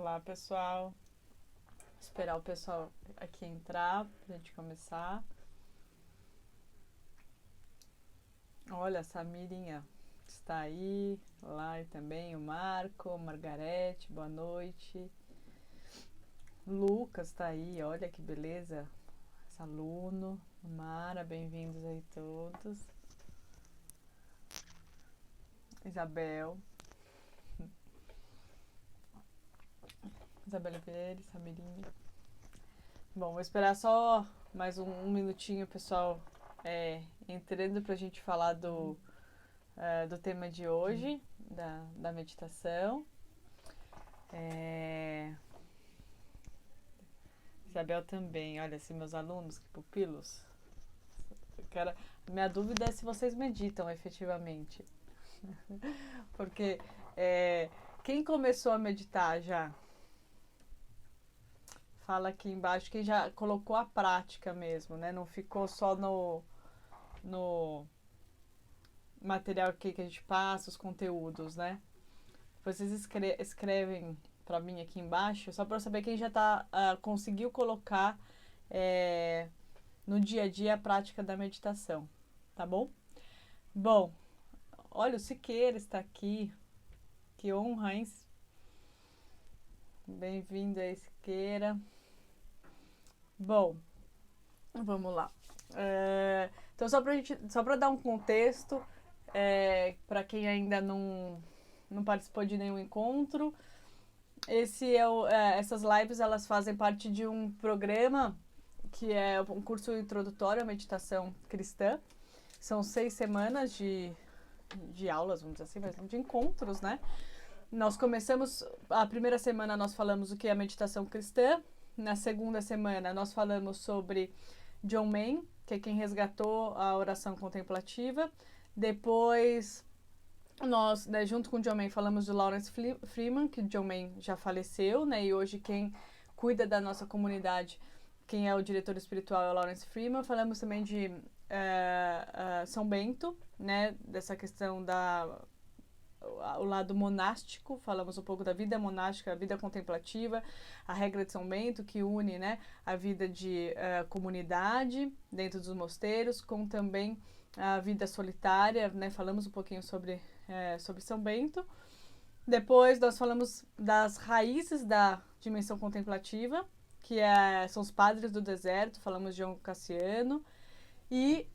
Olá, pessoal. Esperar o pessoal aqui entrar pra gente começar. Olha, a Samirinha está aí. Olá, e também o Marco, Margarete, boa noite. Lucas está aí, olha que beleza. Esse aluno. Mara, bem-vindos aí todos. Isabel. Isabela Pérez, Samirinha. Bom, vou esperar só mais um minutinho, pessoal, entrando pra gente falar do tema de hoje, da meditação. Isabel também, olha, assim, meus alunos, que pupilos. Minha dúvida é se vocês meditam efetivamente. Porque quem começou a meditar já? Fala aqui embaixo quem já colocou a prática mesmo, né? Não ficou só no material que a gente passa, os conteúdos, né? Vocês escrevem para mim aqui embaixo, só para eu saber quem já conseguiu colocar no dia a dia a prática da meditação, tá bom? Bom, olha, o Siqueira está aqui, que honra, hein? Bem-vindo aí, Siqueira. Bom, vamos lá. Então, só para dar um contexto, para quem ainda não participou de nenhum encontro, essas lives elas fazem parte de um programa que é um curso introdutório à meditação cristã. São 6 semanas de aulas, vamos dizer assim, mas não de encontros, né? Nós começamos, a primeira semana nós falamos o que é a meditação cristã. Na segunda semana nós falamos sobre John Main, que é quem resgatou a oração contemplativa. Depois nós, né, junto com o John Main, falamos de Lawrence Freeman, que o John Main já faleceu, né? E hoje quem cuida da nossa comunidade, quem é o diretor espiritual é o Lawrence Freeman. Falamos também de São Bento, né? Dessa questão o lado monástico, falamos um pouco da vida monástica, a vida contemplativa, a regra de São Bento, que une, né, a vida de comunidade dentro dos mosteiros, com também a vida solitária, né, falamos um pouquinho sobre São Bento. Depois nós falamos das raízes da dimensão contemplativa, que são os padres do deserto, falamos de João Cassiano. E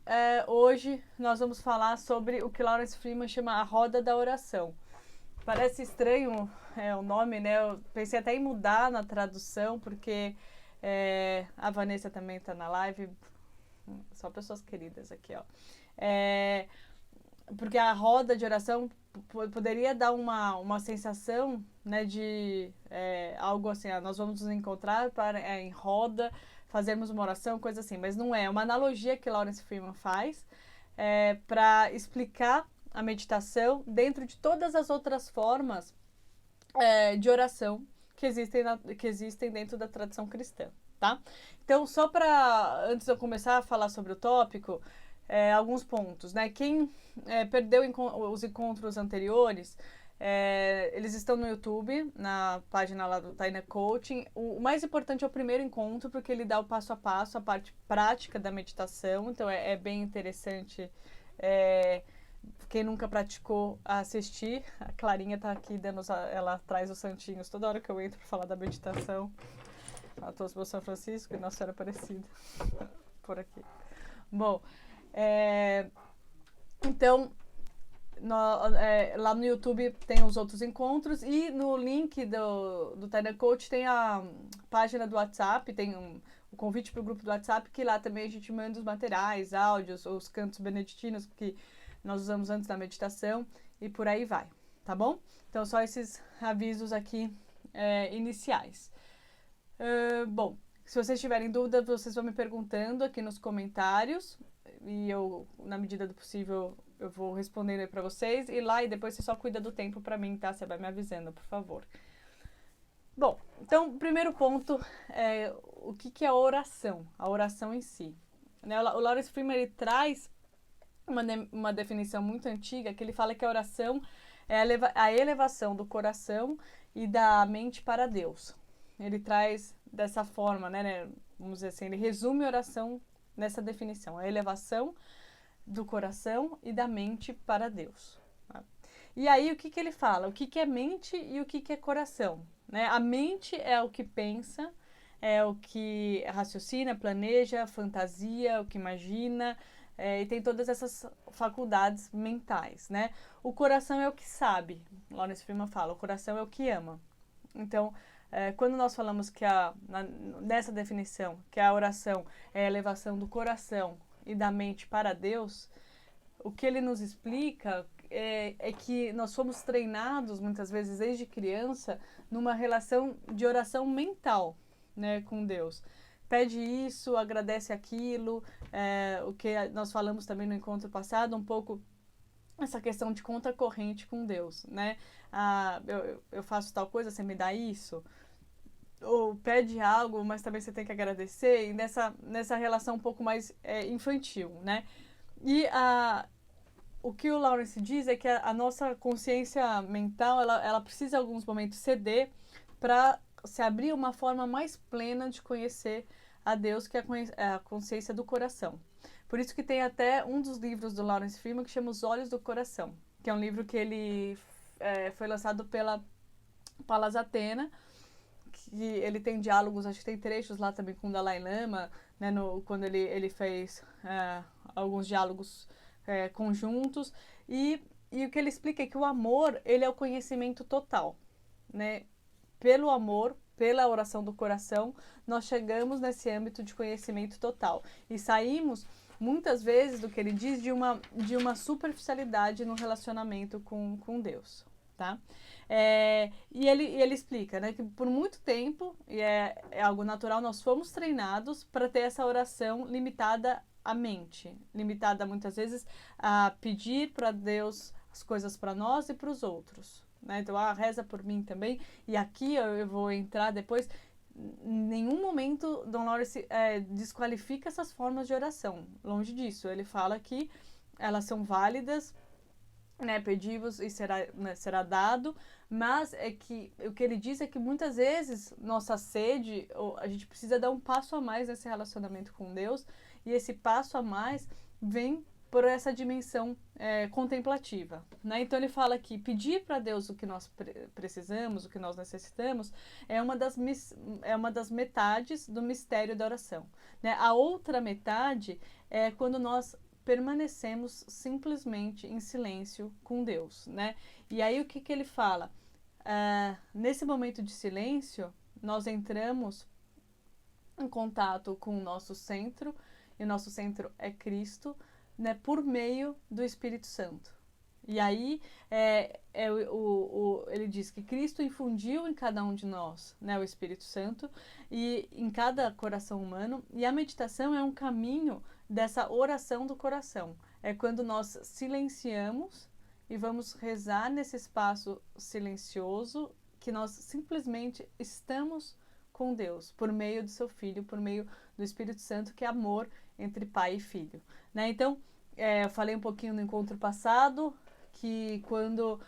hoje nós vamos falar sobre o que Lawrence Freeman chama a roda da oração. Parece estranho o nome, né? Eu pensei até em mudar na tradução, porque a Vanessa também está na live. Só pessoas queridas aqui, ó. Porque a roda de oração poderia dar uma sensação, né, de algo assim, nós vamos nos encontrar em roda, fazermos uma oração, coisa assim, mas não é. É uma analogia que Lawrence Freeman faz para explicar a meditação dentro de todas as outras formas de oração que existem dentro da tradição cristã, tá? Então, só para, antes de eu começar a falar sobre o tópico, alguns pontos, né? Quem perdeu os encontros anteriores, eles estão no YouTube, na página lá do Taina Coaching. O mais importante é o primeiro encontro, porque ele dá o passo a passo, a parte prática da meditação. Então, é bem interessante quem nunca praticou assistir. A Clarinha tá aqui, ela traz os santinhos toda hora que eu entro para falar da meditação. A todos por São Francisco e Nossa Senhora Aparecida. Por aqui. Bom, então, lá no YouTube tem os outros encontros e no link do Taina Coach tem a página do WhatsApp, tem o convite para o grupo do WhatsApp, que lá também a gente manda os materiais, áudios, os cantos beneditinos que nós usamos antes da meditação e por aí vai, tá bom? Então, só esses avisos aqui iniciais. Bom, se vocês tiverem dúvida, vocês vão me perguntando aqui nos comentários e eu, na medida do possível, eu vou respondendo aí pra vocês. E lá, e depois você só cuida do tempo pra mim, tá? Você vai me avisando, por favor. Bom, então, o primeiro ponto é o que é a oração em si. Né? O Lawrence Freeman, ele traz uma definição muito antiga, que ele fala que a oração é a elevação do coração e da mente para Deus. Ele traz dessa forma, né? Vamos dizer assim, ele resume a oração nessa definição, a elevação do coração e da mente para Deus. Tá? E aí, o que ele fala? O que é mente e o que é coração? Né? A mente é o que pensa, é o que raciocina, planeja, fantasia, o que imagina, e tem todas essas faculdades mentais, né? O coração é o que sabe. Lawrence Freeman fala, o coração é o que ama. Então, quando nós falamos que nessa definição, que a oração é a elevação do coração e da mente para Deus, o que ele nos explica é que nós fomos treinados, muitas vezes desde criança, numa relação de oração mental, né, com Deus. Pede isso, agradece aquilo, o que nós falamos também no encontro passado, um pouco essa questão de conta corrente com Deus, né? Eu faço tal coisa, você me dá isso? Ou pede algo, mas também você tem que agradecer, e nessa relação um pouco mais infantil, né? E o que o Lawrence diz é que a nossa consciência mental, ela precisa, em alguns momentos, ceder para se abrir uma forma mais plena de conhecer a Deus, que é a consciência do coração. Por isso que tem até um dos livros do Lawrence Freeman que chama Os Olhos do Coração, que é um livro que ele foi lançado pela Palas Athena, que ele tem diálogos, acho que tem trechos lá também com o Dalai Lama, né, quando ele fez alguns diálogos conjuntos, e o que ele explica é que o amor, ele é o conhecimento total, né? Pelo amor, pela oração do coração, nós chegamos nesse âmbito de conhecimento total. E saímos, muitas vezes, do que ele diz, de uma superficialidade no relacionamento com Deus, tá? E ele explica, né, que por muito tempo, e é algo natural, nós fomos treinados para ter essa oração limitada à mente, limitada muitas vezes a pedir para Deus as coisas para nós e para os outros. Né? Então, reza por mim também. E aqui eu vou entrar depois. Em nenhum momento Dom Lawrence desqualifica essas formas de oração. Longe disso. Ele fala que elas são válidas, né? Pedimos e será dado. Mas é que o que ele diz é que muitas vezes nossa sede, a gente precisa dar um passo a mais nesse relacionamento com Deus. E esse passo a mais vem por essa dimensão contemplativa. Né? Então ele fala que pedir para Deus o que nós precisamos, o que nós necessitamos, é uma das metades do mistério da oração. Né? A outra metade é quando nós permanecemos simplesmente em silêncio com Deus. Né? E aí o que ele fala? Nesse momento de silêncio, nós entramos em contato com o nosso centro, e o nosso centro é Cristo, né, por meio do Espírito Santo. E aí ele diz que Cristo infundiu em cada um de nós, né, o Espírito Santo, e em cada coração humano, e a meditação é um caminho dessa oração do coração. É quando nós silenciamos e vamos rezar nesse espaço silencioso, que nós simplesmente estamos com Deus, por meio do seu Filho, por meio do Espírito Santo, que é amor entre pai e filho. Né? Então, eu falei um pouquinho no encontro passado, que quando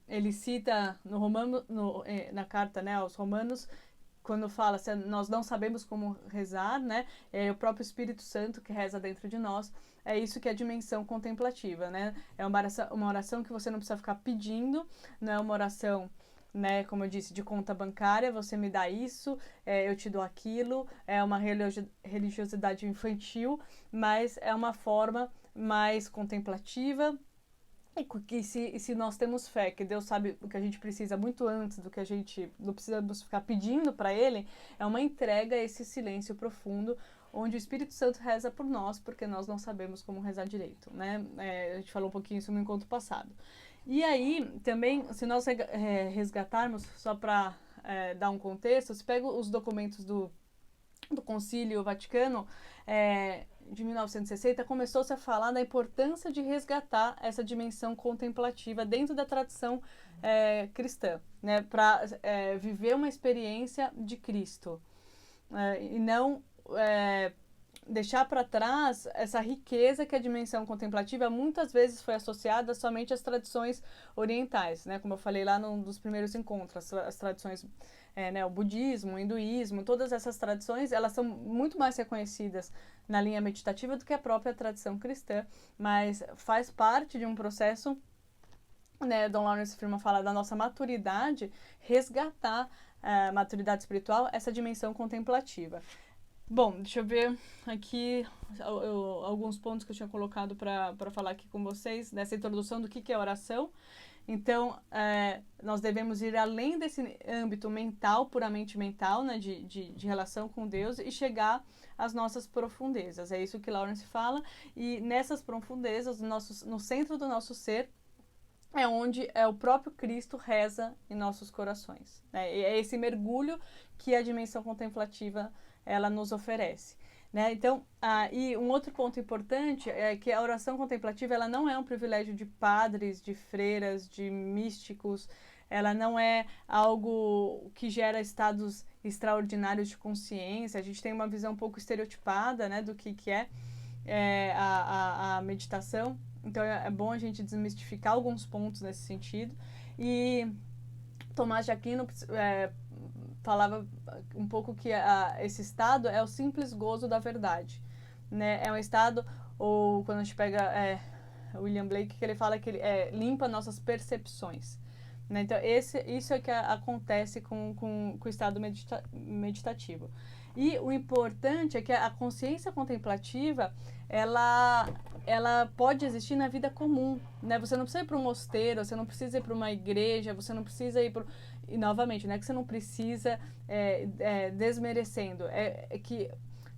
ele cita na carta, né, aos Romanos, quando fala assim, nós não sabemos como rezar, né, é o próprio Espírito Santo que reza dentro de nós. É isso que é a dimensão contemplativa. Né? É uma oração que você não precisa ficar pedindo, não é uma oração, né, como eu disse, de conta bancária, você me dá isso, eu te dou aquilo, é uma religiosidade infantil, mas é uma forma mais contemplativa, e se nós temos fé, que Deus sabe o que a gente precisa muito antes do que a gente não precisamos ficar pedindo para Ele, é uma entrega a esse silêncio profundo, onde o Espírito Santo reza por nós, porque nós não sabemos como rezar direito, né? A gente falou um pouquinho isso no encontro passado. E aí, também, se nós resgatarmos, só para dar um contexto, se pega os documentos do Concílio Vaticano de 1960, começou-se a falar da importância de resgatar essa dimensão contemplativa dentro da tradição cristã, né, para viver uma experiência de Cristo, e não deixar para trás essa riqueza que a dimensão contemplativa muitas vezes foi associada somente às tradições orientais, né? Como eu falei lá num dos primeiros encontros, as tradições, né, o budismo, o hinduísmo, todas essas tradições, elas são muito mais reconhecidas na linha meditativa do que a própria tradição cristã, mas faz parte de um processo, né, Dom Lawrence Freeman fala da nossa maturidade, resgatar a maturidade espiritual, essa dimensão contemplativa. Bom, deixa eu ver aqui alguns pontos que eu tinha colocado para falar aqui com vocês, nessa introdução do que é oração. Então, nós devemos ir além desse âmbito mental, puramente mental, né, de relação com Deus, e chegar às nossas profundezas. É isso que Lawrence fala. E nessas profundezas, no centro do nosso ser, é onde o próprio Cristo reza em nossos corações. Né? É esse mergulho que a dimensão contemplativa ela nos oferece. Né? Então, e um outro ponto importante é que a oração contemplativa ela não é um privilégio de padres, de freiras, de místicos, ela não é algo que gera estados extraordinários de consciência. A gente tem uma visão um pouco estereotipada, né, do que é a meditação. Então é bom a gente desmistificar alguns pontos nesse sentido. E Tomás de Aquino falava um pouco que esse estado é o simples gozo da verdade. Né? É um estado, ou quando a gente pega William Blake, que ele fala que ele limpa nossas percepções. Né? Então isso é que acontece com o estado meditativo. E o importante é que a consciência contemplativa, ela pode existir na vida comum, né? Você não precisa ir para um mosteiro, você não precisa ir para uma igreja, você não precisa ir para... E, novamente, não é que você não precisa desmerecendo, é que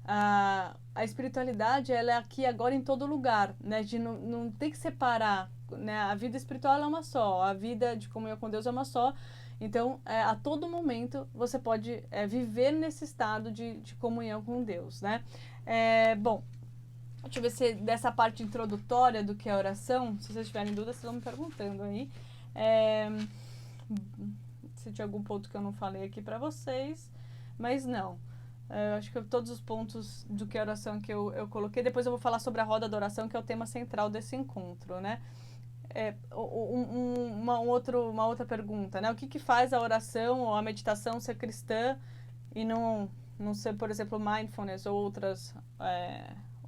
a espiritualidade, ela é aqui agora em todo lugar, né? De não ter que separar, né? A vida espiritual é uma só, a vida de comunhão com Deus é uma só. Então, a todo momento, você pode viver nesse estado de comunhão com Deus, né? Bom, deixa eu ver se dessa parte introdutória do que é oração, se vocês tiverem dúvidas, vocês vão me perguntando aí. Se tinha algum ponto que eu não falei aqui para vocês, mas não. Eu acho que todos os pontos do que é oração que eu coloquei. Depois eu vou falar sobre a roda da oração, que é o tema central desse encontro, né? Uma outra pergunta, né? O que faz a oração ou a meditação ser cristã e não ser, por exemplo, mindfulness ou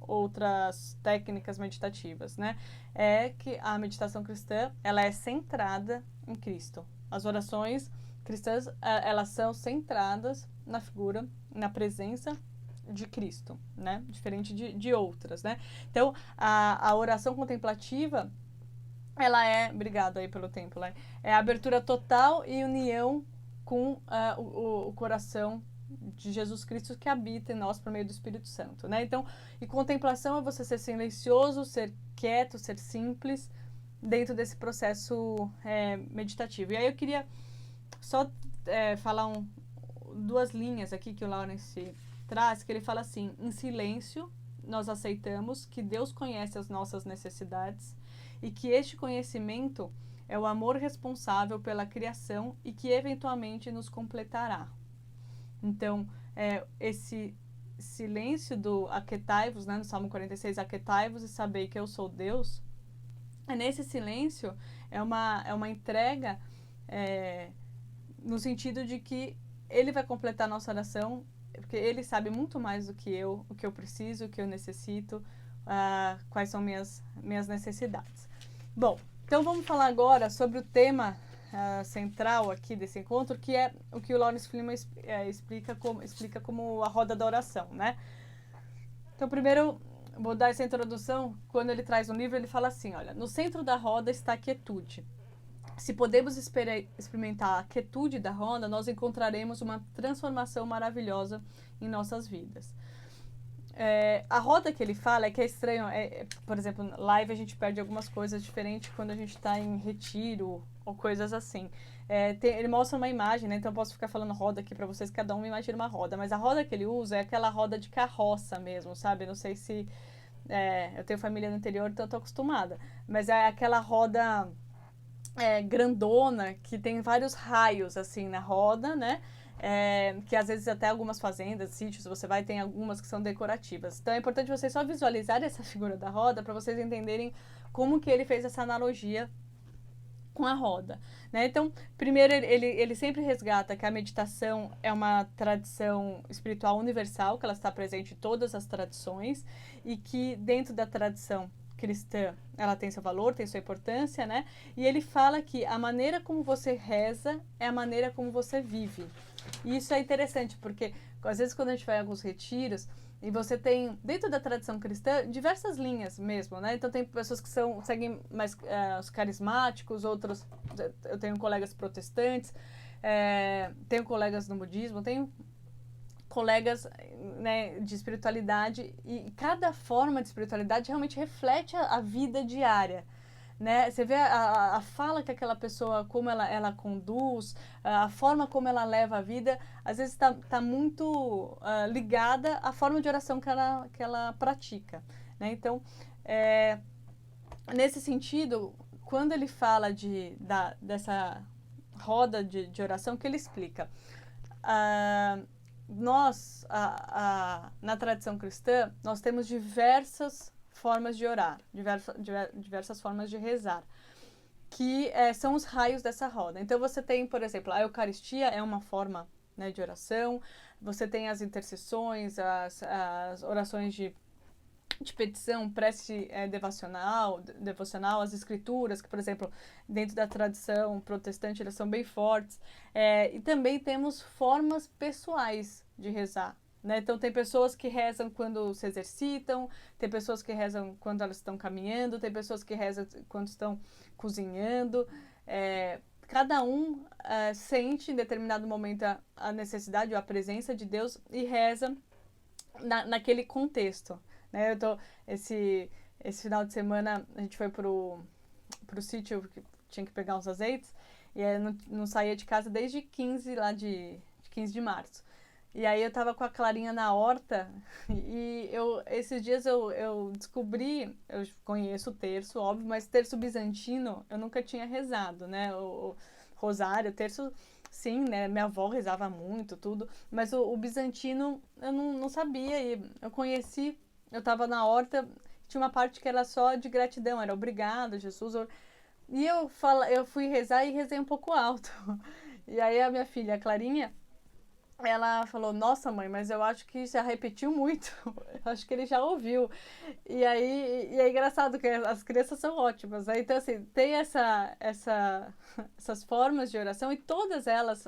outras técnicas meditativas, né? É que a meditação cristã, ela é centrada em Cristo. As orações cristãs, elas são centradas na figura, na presença de Cristo, né? Diferente de outras, né? Então, a oração contemplativa, ela obrigado aí pelo tempo, né? É a abertura total e união com o coração de Jesus Cristo que habita em nós por meio do Espírito Santo, né? Então, e contemplação é você ser silencioso, ser quieto, ser simples dentro desse processo meditativo. E aí eu queria só falar duas linhas aqui que o Lawrence traz, que ele fala assim: em silêncio nós aceitamos que Deus conhece as nossas necessidades e que este conhecimento é o amor responsável pela criação e que eventualmente nos completará. Então, esse silêncio do aquietai-vos, né, no Salmo 46, aquietai-vos e sabei que eu sou Deus, nesse silêncio é uma entrega no sentido de que ele vai completar a nossa oração, porque ele sabe muito mais do que eu, o que eu preciso, o que eu necessito, quais são minhas necessidades. Bom, então vamos falar agora sobre o tema central aqui desse encontro, que é o que o Lawrence Freeman explica como a roda da oração, né? Então, primeiro, vou dar essa introdução. Quando ele traz um livro, ele fala assim, olha, no centro da roda está a quietude. Se podemos experimentar a quietude da roda, nós encontraremos uma transformação maravilhosa em nossas vidas. A roda que ele fala é que é estranho, por exemplo, live a gente perde algumas coisas diferentes quando a gente está em retiro ou coisas assim. Ele mostra uma imagem, né? Então eu posso ficar falando roda aqui para vocês, cada um imagina uma roda, mas a roda que ele usa é aquela roda de carroça mesmo, sabe? Não sei se... eu tenho família no interior, então eu tô acostumada, mas é aquela roda grandona que tem vários raios assim na roda, né? que às vezes até algumas fazendas, sítios, você vai, tem algumas que são decorativas. Então é importante vocês só visualizarem essa figura da roda para vocês entenderem como que ele fez essa analogia com a roda, né? Então, primeiro, ele sempre resgata que a meditação é uma tradição espiritual universal, que ela está presente em todas as tradições, e que dentro da tradição cristã, ela tem seu valor, tem sua importância, né? E ele fala que a maneira como você reza é a maneira como você vive. E isso é interessante, porque às vezes quando a gente vai em alguns retiros, e você tem, dentro da tradição cristã, diversas linhas mesmo, né? Então tem pessoas que seguem mais os carismáticos, outros, eu tenho colegas protestantes, tenho colegas no budismo, tenho colegas, né, de espiritualidade, e cada forma de espiritualidade realmente reflete a vida diária. Né? Você vê a fala que aquela pessoa, como ela conduz, a forma como ela leva a vida, às vezes está muito ligada à forma de oração que ela pratica. Né? Então, nesse sentido, quando ele fala dessa roda de oração, que ele explica, na tradição cristã, nós temos diversas formas de orar, diversas formas de rezar, que são os raios dessa roda. Então você tem, por exemplo, a Eucaristia é uma forma, né, de oração, você tem as intercessões, as orações de petição, prece devocional, as escrituras, que, por exemplo, dentro da tradição protestante, elas são bem fortes, e também temos formas pessoais de rezar. Né? Então, tem pessoas que rezam quando se exercitam, tem pessoas que rezam quando elas estão caminhando, tem pessoas que rezam quando estão cozinhando. Cada um sente em determinado momento a necessidade ou a presença de Deus e reza naquele contexto. Né? Esse final de semana a gente foi pro sítio, que tinha que pegar uns azeites, e não saía de casa desde 15 de março. E aí eu tava com a Clarinha na horta e esses dias eu descobri, eu conheço o terço, óbvio, mas terço bizantino eu nunca tinha rezado, né? O rosário, o terço, sim, né? Minha avó rezava muito, tudo, mas o bizantino eu não sabia e eu conheci, eu tava na horta, tinha uma parte que era só de gratidão, era obrigado, Jesus. E eu fui rezar e rezei um pouco alto. E aí a minha filha, a Clarinha, ela falou, nossa mãe, mas eu acho que já repetiu muito, eu acho que ele já ouviu. E é engraçado que as crianças são ótimas, né? Então assim, tem essas formas de oração e todas elas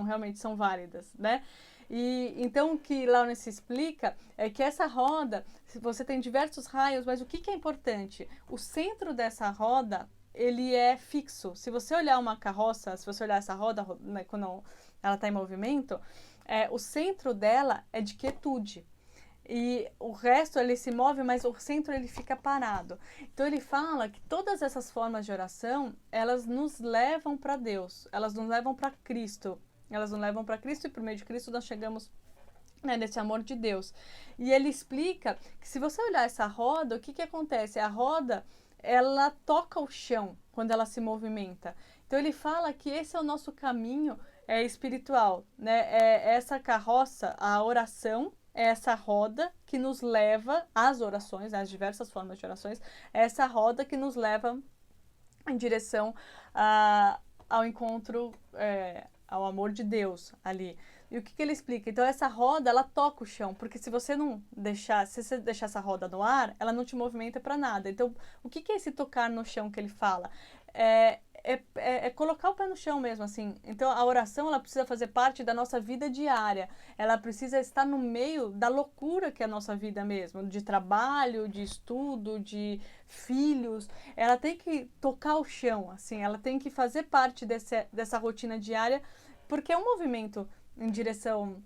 realmente são válidas, né? E então o que Lawrence explica é que essa roda, você tem diversos raios, mas o que é importante? O centro dessa roda, ele é fixo. Se você olhar uma carroça, se você olhar essa roda, né, quando ela está em movimento, o centro dela é de quietude. E o resto ele se move, mas o centro ele fica parado. Então ele fala que todas essas formas de oração, elas nos levam para Deus, elas nos levam para Cristo. Elas nos levam para Cristo e por meio de Cristo nós chegamos, né, nesse amor de Deus. E ele explica que se você olhar essa roda, o que acontece? A roda, ela toca o chão quando ela se movimenta. Então ele fala que esse é o nosso caminho espiritual, né? Essa carroça, a oração, é essa roda que nos leva às orações, às diversas formas de orações, é essa roda que nos leva em direção ao encontro, ao amor de Deus ali. E o que ele explica? Então essa roda, ela toca o chão, porque se você deixar essa roda no ar, ela não te movimenta para nada. Então, o que é esse tocar no chão que ele fala? É colocar o pé no chão mesmo, assim. Então, a oração, ela precisa fazer parte da nossa vida diária. Ela precisa estar no meio da loucura que é a nossa vida mesmo, de trabalho, de estudo, de filhos. Ela tem que tocar o chão, assim. Ela tem que fazer parte dessa rotina diária, porque é um movimento em direção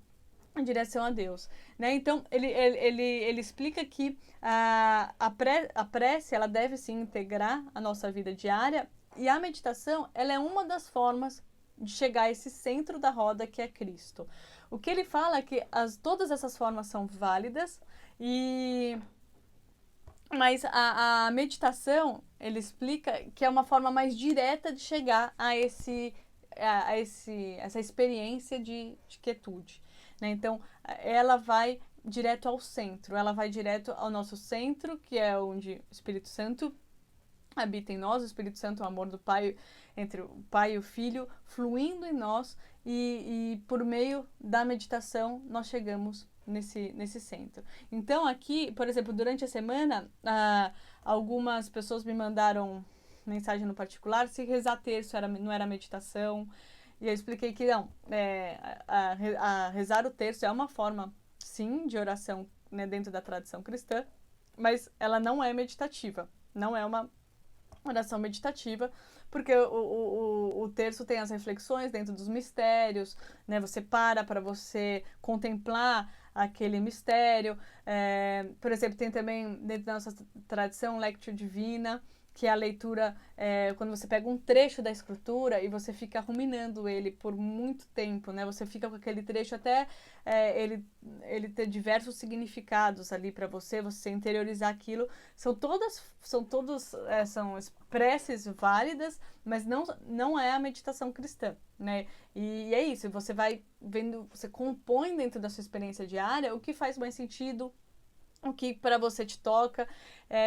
a Deus, né? Então ele explica que a prece ela deve sim integrar a nossa vida diária, e a meditação ela é uma das formas de chegar a esse centro da roda que é Cristo. O que ele fala é que todas essas formas são válidas, mas a meditação ele explica que é uma forma mais direta de chegar a esse essa experiência de quietude, né? Então, ela vai direto ao centro, ela vai direto ao nosso centro, que é onde o Espírito Santo habita em nós, o Espírito Santo, o amor do Pai, entre o Pai e o Filho, fluindo em nós, e por meio da meditação nós chegamos nesse centro. Então aqui, por exemplo, durante a semana, algumas pessoas me mandaram mensagem no particular se rezar terço não era meditação, e eu expliquei que não, rezar o terço é uma forma, sim, de oração, né, dentro da tradição cristã, mas ela não é meditativa, não é uma oração meditativa, porque o terço tem as reflexões dentro dos mistérios, né? Você para você contemplar aquele mistério. Por exemplo, tem também dentro da nossa tradição Lectio Divina, que é a leitura, quando você pega um trecho da escritura e você fica ruminando ele por muito tempo, né? Você fica com aquele trecho até ele ter diversos significados ali para você interiorizar aquilo. São preces válidas, mas não é a meditação cristã, né? E é isso, você vai vendo, você compõe dentro da sua experiência diária o que faz mais sentido, o que para você te toca.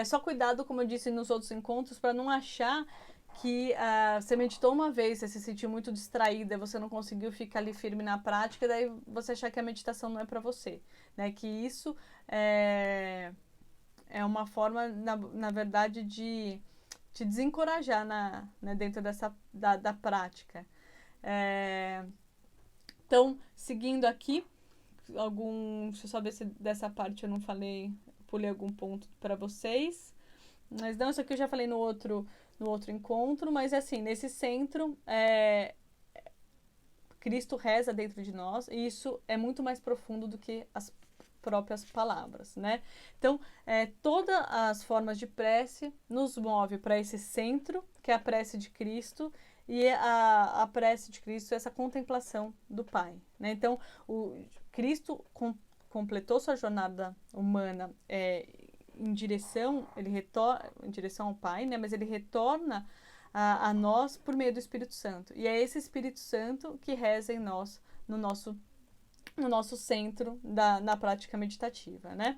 Só cuidado, como eu disse nos outros encontros, para não achar que você meditou uma vez, você se sentiu muito distraída, você não conseguiu ficar ali firme na prática, daí você achar que a meditação não é para você, né? Que isso é uma forma, na verdade, de te desencorajar né, dentro da prática. Então, seguindo aqui, deixa eu só ver se dessa parte eu não falei, pulei algum ponto para vocês. Mas não, isso aqui eu já falei no outro encontro, mas assim, nesse centro, Cristo reza dentro de nós, e isso é muito mais profundo do que as próprias palavras, né? Então, todas as formas de prece nos move para esse centro, que é a prece de Cristo, e a prece de Cristo é essa contemplação do Pai, né? Então, o Cristo completou sua jornada humana em direção ao Pai, né? Mas ele retorna a nós por meio do Espírito Santo. E é esse Espírito Santo que reza em nós, no nosso centro na prática meditativa, né?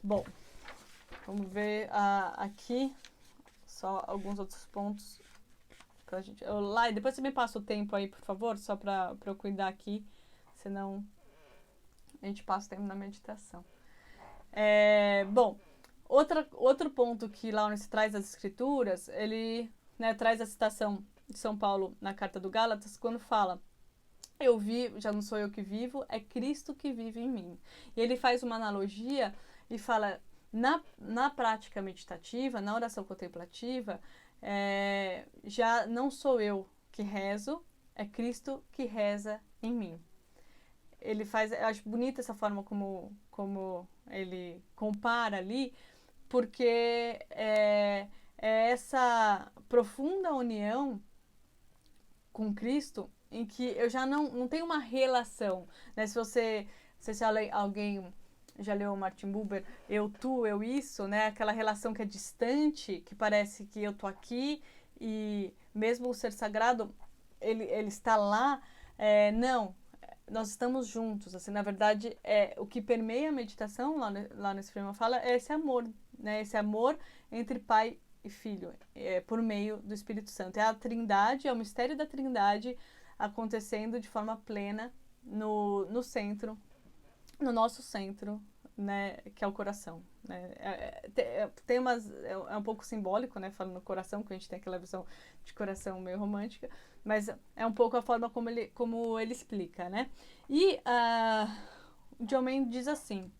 Bom, vamos ver aqui só alguns outros pontos pra gente. Lai, depois você me passa o tempo aí, por favor, só para eu cuidar aqui, senão a gente passa o tempo na meditação. Bom, outro ponto que Laurence traz das Escrituras, ele, né, traz a citação de São Paulo na Carta do Gálatas, quando fala: eu vivo, já não sou eu que vivo, é Cristo que vive em mim. E ele faz uma analogia e fala, na prática meditativa, na oração contemplativa, já não sou eu que rezo, é Cristo que reza em mim. Ele faz, eu acho bonita essa forma como ele compara ali, porque é essa profunda união com Cristo em que eu já não tenho uma relação, né? Se alguém já leu o Martin Buber, eu, tu, eu, isso, né? Aquela relação que é distante, que parece que eu tô aqui e mesmo o ser sagrado, ele está lá. Não, nós estamos juntos, assim, na verdade, o que permeia a meditação, lá nesse filme fala, é esse amor, né? Esse amor entre pai e filho, por meio do Espírito Santo. É a Trindade, é o mistério da Trindade acontecendo de forma plena no centro, no nosso centro, né, que é o coração, né? É um pouco simbólico, né, falando no coração, que a gente tem aquela visão de coração meio romântica, mas é um pouco a forma como ele explica, né? E o John Main diz assim,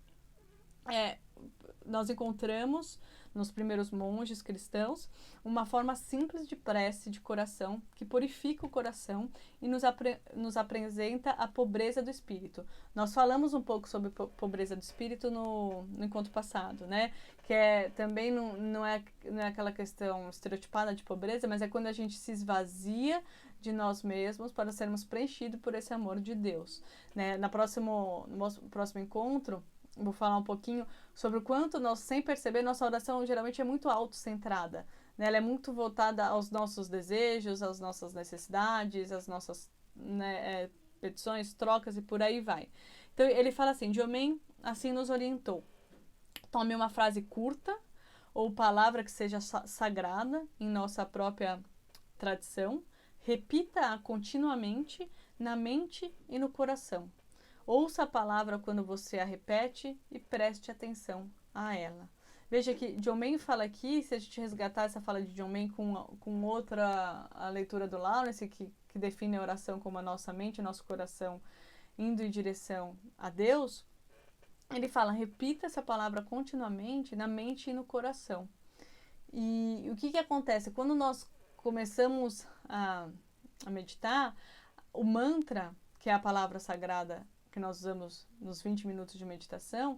nós encontramos nos primeiros monges cristãos uma forma simples de prece de coração que purifica o coração e nos apresenta a pobreza do espírito. Nós falamos um pouco sobre pobreza do espírito no encontro passado, né? Que também não é aquela questão estereotipada de pobreza, mas é quando a gente se esvazia de nós mesmos para sermos preenchidos por esse amor de Deus, né? No próximo encontro, vou falar um pouquinho sobre o quanto nós, sem perceber, nossa oração geralmente é muito autocentrada, né? Ela é muito voltada aos nossos desejos, às nossas necessidades, às nossas, né, petições, trocas e por aí vai. Então ele fala assim, Diomen assim nos orientou. Tome uma frase curta ou palavra que seja sagrada em nossa própria tradição, repita-a continuamente na mente e no coração. Ouça a palavra quando você a repete e preste atenção a ela. Veja que John Main fala aqui, se a gente resgatar essa fala de John Main com outra a leitura do Lawrence, que define a oração como a nossa mente, o nosso coração indo em direção a Deus, ele fala, repita essa palavra continuamente na mente e no coração. E o que acontece? Quando nós começamos a meditar, o mantra, que é a palavra sagrada que nós usamos nos 20 minutos de meditação,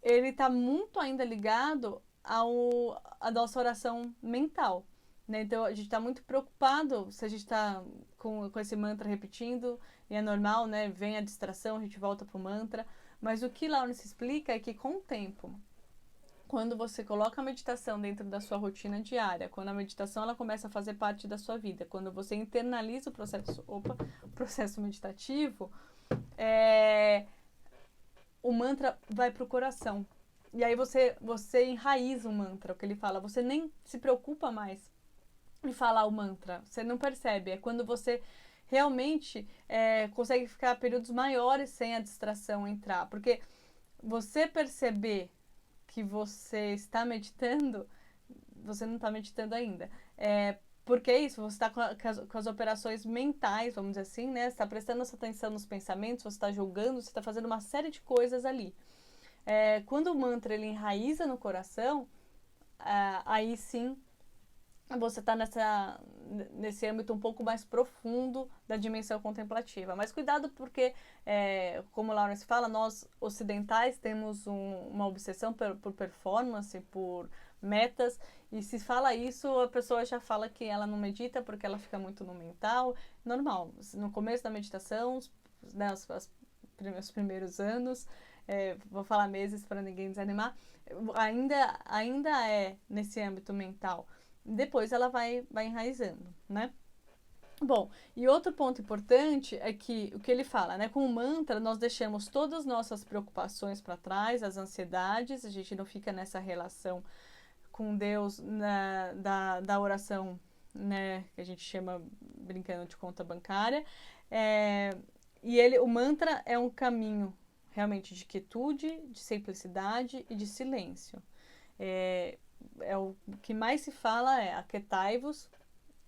ele está muito ainda ligado à nossa oração mental. Né? Então, a gente está muito preocupado se a gente está com esse mantra repetindo, e é normal, né? Vem a distração, a gente volta para o mantra. Mas o que Lawrence explica é que com o tempo, quando você coloca a meditação dentro da sua rotina diária, quando a meditação ela começa a fazer parte da sua vida, quando você internaliza o processo meditativo, o mantra vai para o coração. E aí você enraiza o mantra, o que ele fala. Você nem se preocupa mais em falar o mantra. Você não percebe. É quando você realmente consegue ficar períodos maiores sem a distração entrar. Porque você perceber que você está meditando, você não está meditando ainda. Porque é isso, você está com as operações mentais, vamos dizer assim, né? Você está prestando essa atenção nos pensamentos, você está julgando, você está fazendo uma série de coisas ali. Quando o mantra ele enraiza no coração, aí sim você está nesse âmbito um pouco mais profundo da dimensão contemplativa. Mas cuidado porque, como Lawrence fala, nós ocidentais temos uma obsessão por performance, por metas, e se fala isso, a pessoa já fala que ela não medita porque ela fica muito no mental. Normal, no começo da meditação, né, os primeiros anos, vou falar meses para ninguém desanimar, ainda é nesse âmbito mental. Depois ela vai enraizando, né? Bom, e outro ponto importante é que o que ele fala, né? Com o mantra, nós deixamos todas as nossas preocupações para trás, as ansiedades, a gente não fica nessa relação com Deus da oração, né? Que a gente chama, brincando, de conta bancária. E o mantra é um caminho realmente de quietude, de simplicidade e de silêncio. O que mais se fala é aquietai-vos,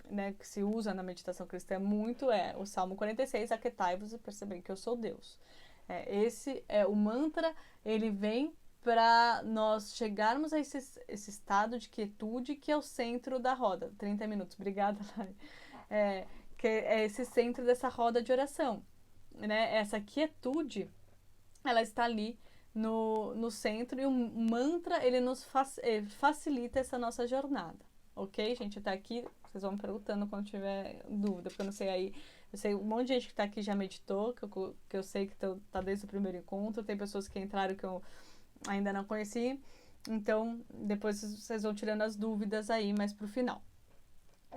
né, que se usa na meditação cristã muito, o Salmo 46, aquietai-vos e perceber que eu sou Deus. Esse é o mantra, ele vem para nós chegarmos a esse estado de quietude que é o centro da roda. 30 minutos, obrigada, Lari. Que é esse centro dessa roda de oração. Né? Essa quietude, ela está ali no centro, e o mantra, ele nos facilita essa nossa jornada, ok? Gente, até aqui, vocês vão me perguntando quando tiver dúvida, porque eu não sei aí, eu sei um monte de gente que está aqui já meditou, que eu sei que tá desde o primeiro encontro, tem pessoas que entraram que eu ainda não conheci, então depois vocês vão tirando as dúvidas aí, mais pro final.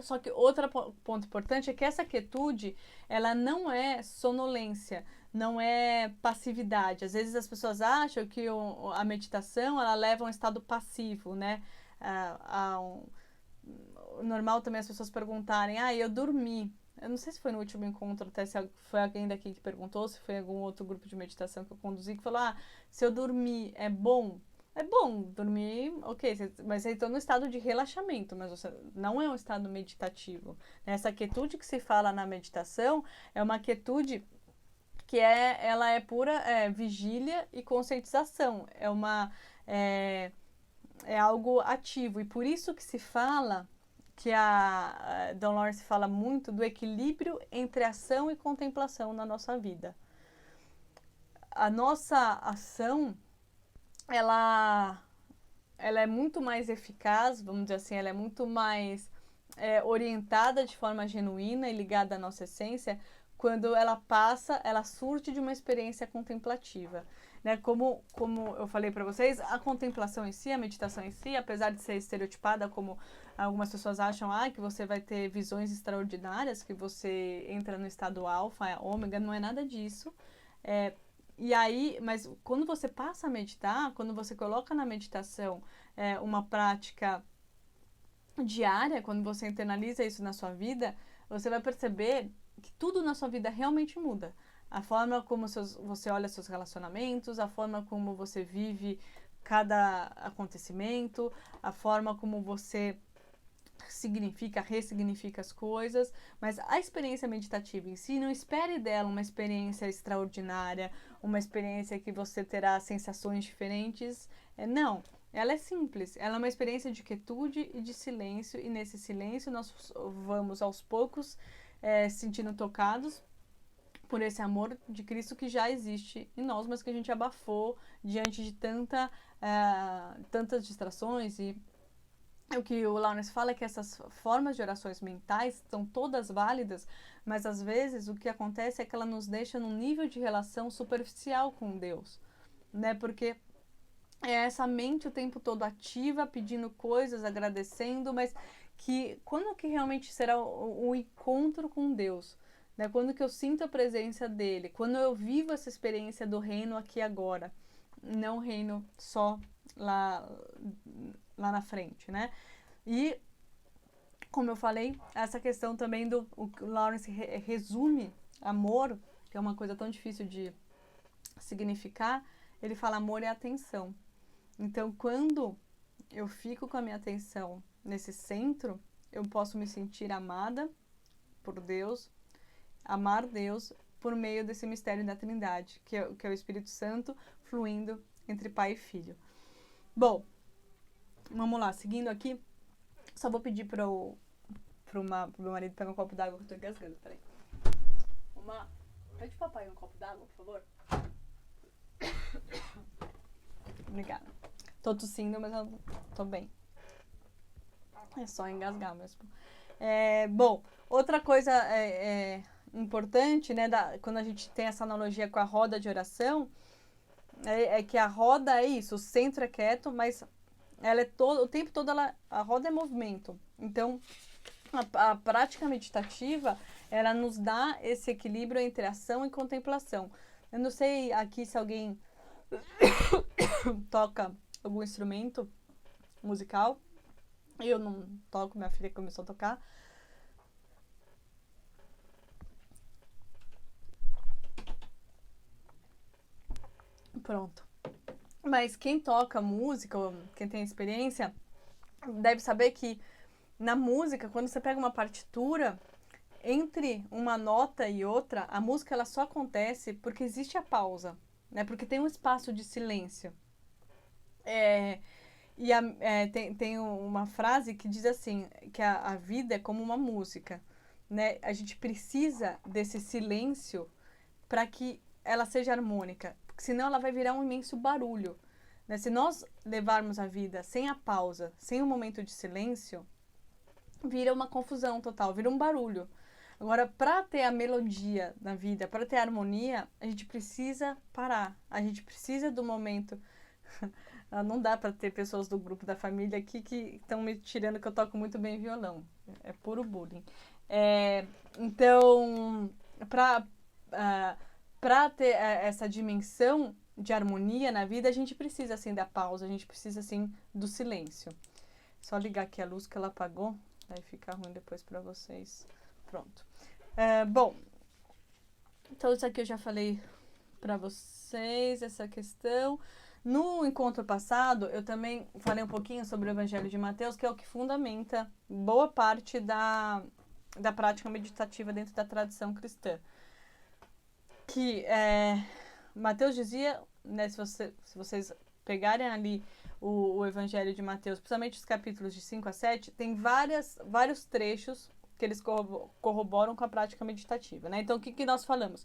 Só que outro ponto importante é que essa quietude, ela não é sonolência, não é passividade. Às vezes as pessoas acham que a meditação, ela leva a um estado passivo, né? Normal também as pessoas perguntarem, eu dormi. Eu não sei se foi no último encontro, até se foi alguém daqui que perguntou, se foi algum outro grupo de meditação que eu conduzi, que falou, se eu dormir é bom? É bom dormir, ok, mas você está no estado de relaxamento, mas você não é um estado meditativo. Essa quietude que se fala na meditação é uma quietude que ela é pura vigília e conscientização. É algo ativo. E por isso que se fala, que a Don Lawrence fala muito do equilíbrio entre ação e contemplação na nossa vida. A nossa ação, ela é muito mais eficaz, vamos dizer assim, ela é muito mais orientada de forma genuína e ligada à nossa essência quando ela passa, ela surge de uma experiência contemplativa, né? Como eu falei para vocês, a contemplação em si, a meditação em si, apesar de ser estereotipada, como algumas pessoas acham, que você vai ter visões extraordinárias, que você entra no estado alfa, ômega, não é nada disso. E aí, mas quando você passa a meditar, quando você coloca na meditação uma prática diária, quando você internaliza isso na sua vida, você vai perceber que tudo na sua vida realmente muda. A forma como você olha seus relacionamentos, a forma como você vive cada acontecimento, a forma como você ressignifica as coisas, mas a experiência meditativa em si, não espere dela uma experiência extraordinária, uma experiência que você terá sensações diferentes, não. Ela é simples, ela é uma experiência de quietude e de silêncio, e nesse silêncio nós vamos aos poucos sentindo tocados por esse amor de Cristo que já existe em nós, mas que a gente abafou diante de tantas distrações. E o que o Lawrence fala é que essas formas de orações mentais são todas válidas, mas às vezes o que acontece é que ela nos deixa num nível de relação superficial com Deus, né? Porque é essa mente o tempo todo ativa, pedindo coisas, agradecendo, mas quando que realmente será o encontro com Deus? Né? Quando que eu sinto a presença dele? Quando eu vivo essa experiência do reino aqui agora? Não o reino só lá na frente, né? E, como eu falei, essa questão também o Lawrence resume amor, que é uma coisa tão difícil de significar, ele fala amor é atenção. Então, quando eu fico com a minha atenção nesse centro, eu posso me sentir amada por Deus, amar Deus por meio desse mistério da Trindade, que é o Espírito Santo fluindo entre pai e filho. Bom, vamos lá, seguindo aqui, só vou pedir pro meu marido pegar um copo d'água que eu tô engasgando, peraí. Pede pro papai um copo d'água, por favor. Obrigada. Tô tossindo, mas eu tô bem. É só engasgar mesmo. Bom, outra coisa importante, né, quando a gente tem essa analogia com a roda de oração, é que a roda é isso, o centro é quieto, mas ela é o tempo todo a roda é movimento. Então, a prática meditativa, ela nos dá esse equilíbrio entre ação e contemplação. Eu não sei aqui se alguém toca algum instrumento musical. Eu não toco, minha filha começou a tocar. Pronto. Mas quem toca música, ou quem tem experiência, deve saber que na música, quando você pega uma partitura, entre uma nota e outra, a música ela só acontece porque existe a pausa, né? Porque tem um espaço de silêncio. Tem uma frase que diz assim, que a vida é como uma música, né? A gente precisa desse silêncio para que ela seja harmônica, porque senão ela vai virar um imenso barulho, né? Se nós levarmos a vida sem a pausa, sem um momento de silêncio, vira uma confusão total, vira um barulho. Agora, para ter a melodia na vida, para ter a harmonia, a gente precisa parar, a gente precisa do momento. Não dá para ter pessoas do grupo da família aqui que estão me tirando que eu toco muito bem violão. É puro bullying. Então, para ter essa dimensão de harmonia na vida, a gente precisa, assim, da pausa, a gente precisa, assim, do silêncio. Só ligar aqui a luz que ela apagou, aí fica ruim depois para vocês. Pronto. Bom, então isso aqui eu já falei para vocês, essa questão. No encontro passado, eu também falei um pouquinho sobre o Evangelho de Mateus, que é o que fundamenta boa parte da prática meditativa dentro da tradição cristã. Que Mateus dizia, né, se vocês pegarem ali o Evangelho de Mateus, principalmente os capítulos de 5 a 7, tem vários trechos que eles corroboram com a prática meditativa, né? Então, o que nós falamos?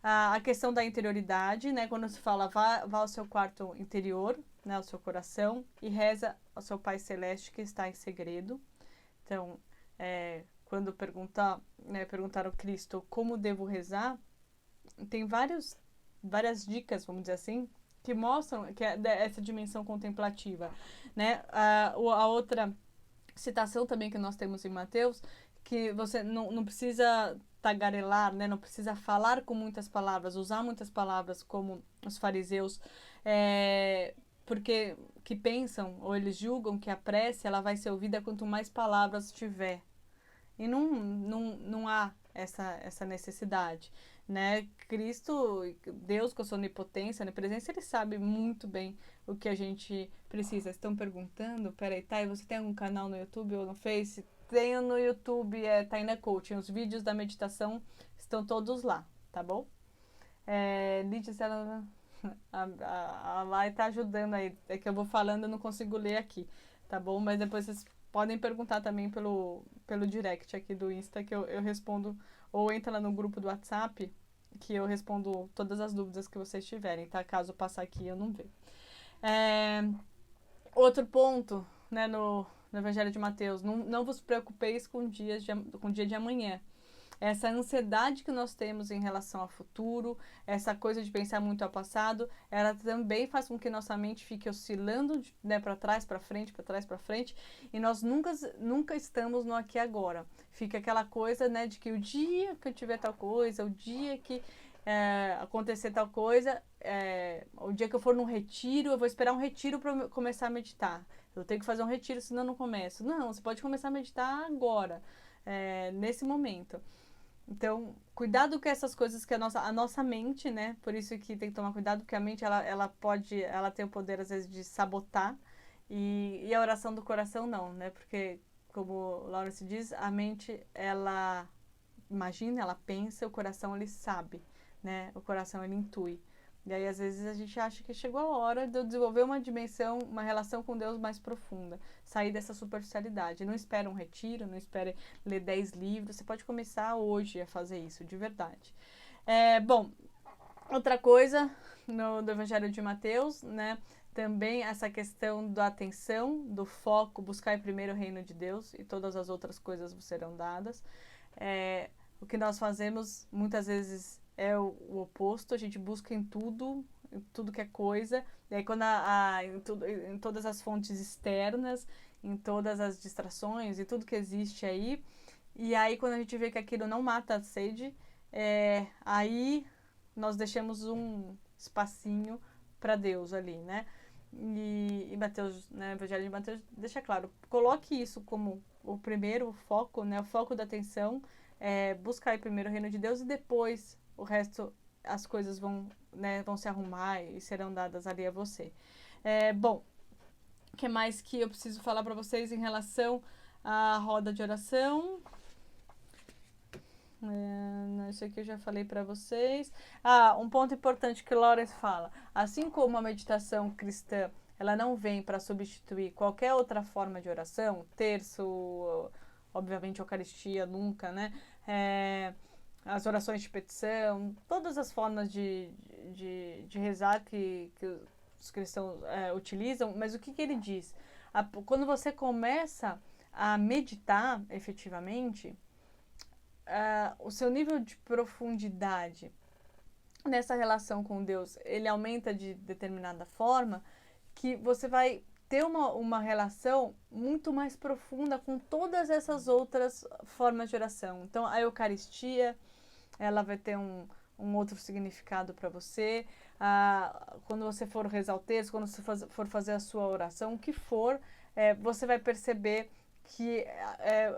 A questão da interioridade, né? Quando se fala, vá ao seu quarto interior, né? Ao seu coração, e reza ao seu Pai Celeste que está em segredo. Então, quando perguntaram a Cristo como devo rezar, tem várias dicas, vamos dizer assim, que mostram que essa dimensão contemplativa, né? A outra citação também que nós temos em Mateus, que você não precisa tagarelar, né? Não precisa falar com muitas palavras, usar muitas palavras como os fariseus, porque que pensam ou eles julgam que a prece ela vai ser ouvida quanto mais palavras tiver. E não há essa necessidade, né? Cristo, Deus com a sua onipotência, onipresença, ele sabe muito bem o que a gente precisa. Estão perguntando, peraí, Thay, você tem algum canal no YouTube ou no Face? Tenho no YouTube, Tainá Coaching. Os vídeos da meditação estão todos lá, tá bom? Lídia, a Lai tá ajudando aí. É que eu vou falando, eu não consigo ler aqui, tá bom? Mas depois vocês podem perguntar também pelo direct aqui do Insta, que eu respondo, ou entra lá no grupo do WhatsApp, que eu respondo todas as dúvidas que vocês tiverem, tá? Caso passar aqui eu não ver. Outro ponto, né, no Evangelho de Mateus, não vos preocupeis com o dia de amanhã. Essa ansiedade que nós temos em relação ao futuro, essa coisa de pensar muito ao passado, ela também faz com que nossa mente fique oscilando, né, para trás, para frente, para trás, para frente, e nós nunca estamos no aqui e agora. Fica aquela coisa, né, de que o dia que eu tiver tal coisa, o dia que acontecer tal coisa, o dia que eu for num retiro, eu vou esperar um retiro para começar a meditar. Eu tenho que fazer um retiro, senão eu não começo. Não, você pode começar a meditar agora, nesse momento. Então, cuidado com essas coisas que a nossa mente, né? Por isso que tem que tomar cuidado, porque a mente, ela tem o poder, às vezes, de sabotar. E a oração do coração, não, né? Porque, como Lawrence diz, a mente, ela imagina, ela pensa, o coração, ele sabe, né? O coração, ele intui. E aí, às vezes, a gente acha que chegou a hora de eu desenvolver uma dimensão, uma relação com Deus mais profunda. Sair dessa superficialidade. Não espere um retiro, não espere ler 10 livros. Você pode começar hoje a fazer isso, de verdade. Bom, outra coisa do Evangelho de Mateus, né? Também essa questão da atenção, do foco, buscar primeiro o reino de Deus e todas as outras coisas vos serão dadas. O que nós fazemos muitas vezes é o oposto, a gente busca em tudo que é coisa, e aí quando em todas as fontes externas, em todas as distrações e tudo que existe aí, e aí quando a gente vê que aquilo não mata a sede, aí nós deixamos um espacinho para Deus ali, né? E Mateus, né, o Evangelho de Mateus deixa claro, coloque isso como o primeiro foco, né, o foco da atenção, buscar primeiro o reino de Deus e depois o resto, as coisas vão se arrumar e serão dadas ali a você. Bom, o que mais que eu preciso falar para vocês em relação à roda de oração? Isso aqui eu já falei para vocês. Um ponto importante que Lawrence fala. Assim como a meditação cristã, ela não vem para substituir qualquer outra forma de oração, terço, obviamente Eucaristia, nunca, né? As orações de petição, todas as formas de rezar que os cristãos utilizam, mas o que ele diz? Quando você começa a meditar efetivamente, o seu nível de profundidade nessa relação com Deus, ele aumenta de determinada forma que você vai ter uma relação muito mais profunda com todas essas outras formas de oração. Então, a Eucaristia, ela vai ter um outro significado para você. Quando você for rezar o texto, quando você for fazer a sua oração, o que for, você vai perceber que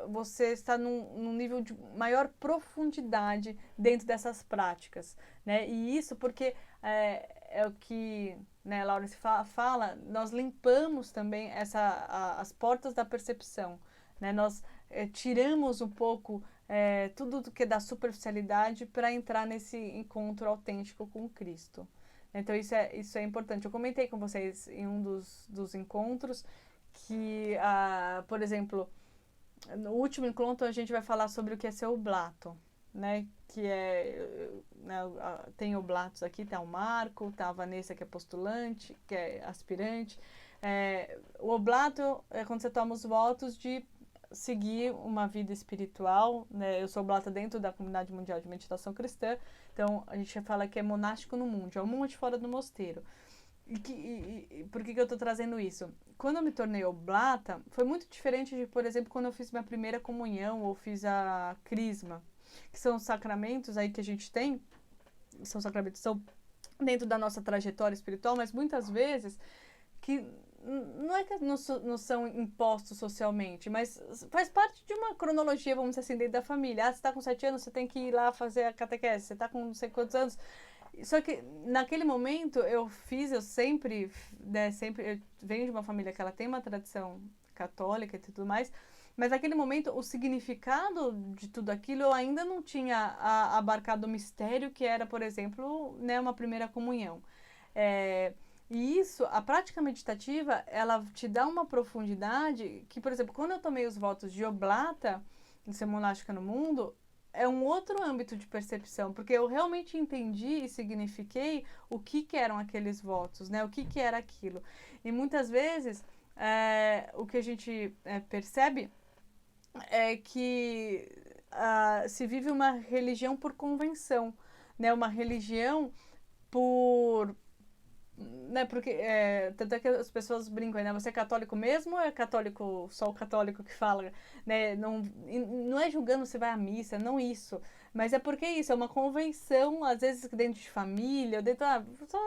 você está num nível de maior profundidade dentro dessas práticas, né? E isso porque é o que, né, Lawrence fala, nós limpamos também as portas da percepção, né? Nós tiramos um pouco tudo que é da superficialidade para entrar nesse encontro autêntico com Cristo. Então isso é importante. Eu comentei com vocês em um dos encontros que, por exemplo, no último encontro a gente vai falar sobre o que é ser oblato, né? Que tem oblatos aqui, tá o Marco, tá a Vanessa que é postulante, que é aspirante. O oblato é quando você toma os votos de seguir uma vida espiritual, né? Eu sou oblata dentro da Comunidade Mundial de Meditação Cristã, então a gente fala que é monástico no monte, é um monte fora do mosteiro. Por que eu estou trazendo isso? Quando eu me tornei oblata, foi muito diferente de, por exemplo, quando eu fiz minha primeira comunhão ou fiz a crisma, que são sacramentos aí que a gente tem, são sacramentos, são dentro da nossa trajetória espiritual, mas muitas vezes que não é que não são impostos socialmente, mas faz parte de uma cronologia, vamos dizer assim, dentro da família. Ah, você está com 7 anos, você tem que ir lá fazer a catequese. Você está com não sei quantos anos. Só que naquele momento eu sempre, né, eu venho de uma família que ela tem uma tradição católica e tudo mais, mas naquele momento o significado de tudo aquilo eu ainda não tinha abarcado o mistério que era, por exemplo, né, uma primeira comunhão. E isso, a prática meditativa, ela te dá uma profundidade que, por exemplo, quando eu tomei os votos de oblata, de ser monástica no mundo, é um outro âmbito de percepção, porque eu realmente entendi e signifiquei o que eram aqueles votos, né? O que era aquilo. E muitas vezes, o que a gente percebe é que se vive uma religião por convenção, né? Uma religião por... Né, porque tanto é que as pessoas brincam, né? Você é católico mesmo ou é católico, só o católico que fala, né? Não é julgando se vai à missa, não isso. Mas é porque isso, é uma convenção, às vezes dentro de família, dentro,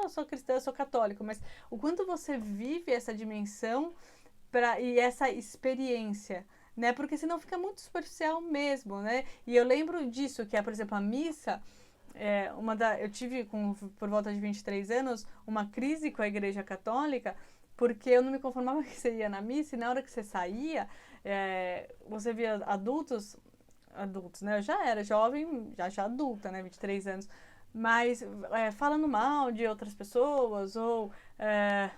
sou cristã, sou católico, mas o quanto você vive essa dimensão e essa experiência, né? Porque senão fica muito superficial mesmo, né? E eu lembro disso, que é, por exemplo, a missa... eu tive, por volta de 23 anos, uma crise com a Igreja Católica, porque eu não me conformava que você ia na missa e na hora que você saía, você via adultos, né? Eu já era jovem, já adulta, né? 23 anos, mas falando mal de outras pessoas ou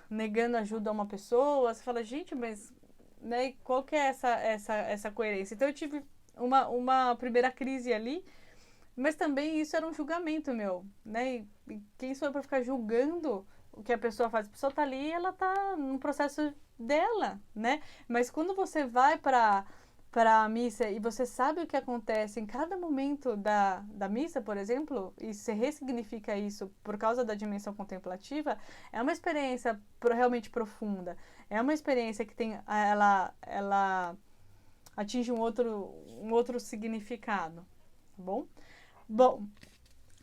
negando ajuda a uma pessoa. Você fala, gente, mas né, qual que é essa coerência? Então eu tive uma primeira crise ali. Mas também isso era um julgamento meu, né? E quem sou eu para ficar julgando o que a pessoa faz? A pessoa tá ali e ela tá no processo dela, né? Mas quando você vai para a missa e você sabe o que acontece em cada momento da missa, por exemplo, e você ressignifica isso por causa da dimensão contemplativa, é uma experiência realmente profunda. É uma experiência que tem, ela atinge um outro significado, tá bom? Bom,